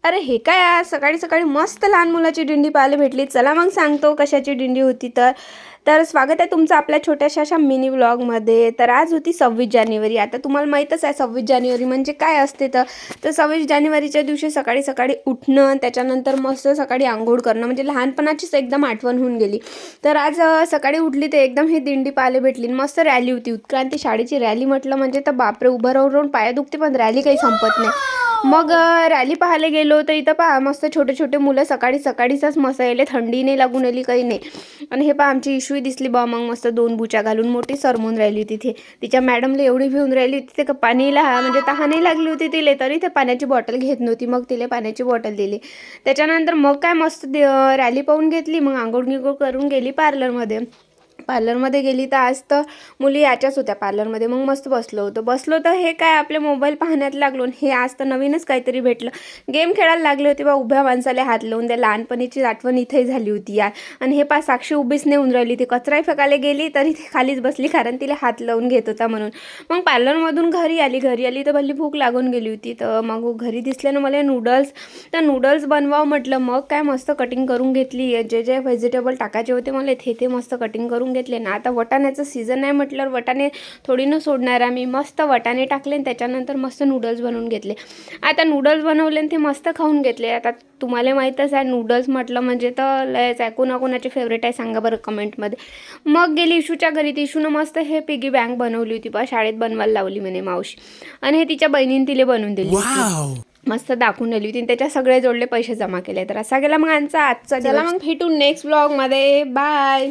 अरे हे काय आज सकाळी सकाळी मस्त लहान मुलाची दिंडी पाहायला भेटली. चला मग सांगतो कशाची दिंडी होती तर. तर स्वागत आहे तुमचं आपल्या छोट्याशा अशा मिनी व्लॉगमध्ये. तर आज होती 26 जानेवारी. आता तुम्हाला माहीतच आहे 26 जानेवारी म्हणजे काय असते तर. 26 जानेवारीच्या दिवशी सकाळी सकाळी उठणं, त्याच्यानंतर मस्त सकाळी अंघोळ करणं, म्हणजे लहानपणाचीच एकदम आठवण होऊन गेली. तर आज सकाळी उठली तर एकदम ही दिंडी पाहायला भेटली. मस्त रॅली होती, उत्क्रांती शाळेची रॅली म्हटलं म्हणजे तर बापरे, उभं राहून पाया दुखते, पण रॅली काही संपत नाही. मग रॅली पाहायला गेलो तर इथं पहा मस्त छोटे छोटे मुलं सकाळी सकाळीच मस्त यायले, थंडी नाही लागून आली काही नाही. आणि हे पहा आमची इशवी दिसली बा, मग मस्त 2 बुच्या घालून मोठी सरमून राहिली तिथे. तिच्या मॅडमला एवढी भिवून राहिली होती ते, का पाणीला म्हणजे तहानही लागली होती तिले, तरी ते पाण्याची बॉटल घेत नव्हती. मग तिला पाण्याची बॉटल दिली. त्याच्यानंतर मग काय मस्त रॅली पाहून घेतली. मग आंघोळ गिंघोळ करून गेली पार्लरमध्ये गेली. तर आज तर मुली याच्याच होत्या पार्लरमध्ये. मग मस्त बसलो तर हे काय आपले मोबाईल पाहण्यात लागलो. हे आज तर नवीनच काहीतरी भेटलं, गेम खेळायला लागले होते बा, उभ्या माणसाला हात लावून. त्या लहानपणीची आठवण इथेही झाली होती यार. आणि हे पा साक्षी उभीच नेऊन राहिली, ती कचराही फेकायला गेली तरी ती खालीच बसली, कारण तिला हात लावून घेत होता म्हणून. मग पार्लरमधून घरी आली तर भली भूक लागून गेली होती. तर मग घरी दिसल्यानं मला नूडल्स बनवावं म्हटलं. मग काय मस्त कटिंग करून घेतली, जे व्हेजिटेबल टाकायचे होते मला ते मस्त कटिंग करून घेतले ना. आता वटाण्याचं सीझन आहे म्हटल्यावर वटाणे थोडी न सोडणार आम्ही. मस्त वटाणे टाकले आणि त्याच्यानंतर मस्त नूडल्स बनवून घेतले. आता नूडल्स बनवले आणि ते मस्त खाऊन घेतले. आता तुम्हाला माहीतच आहे नूडल्स म्हटलं म्हणजे तर लयच आहे. कोणाकोणाचे फेवरेट आहे सांगा बरं कमेंटमध्ये. मग गेली इशूच्या घरी. ती इशूनं मस्त हे पिगी बँक बनवली होती बा, शाळेत बनवायला लावली म्हणे मावशी. आणि हे तिच्या बहिणीने तिला बनवून दिली होती, मस्त दाखवून दिली होती. त्याच्या सगळे जोडले पैसे जमा केले. तर असा गेला मग आजचा दिवस. चला मग भेटू नेक्स्ट व्लॉगमध्ये. बाय.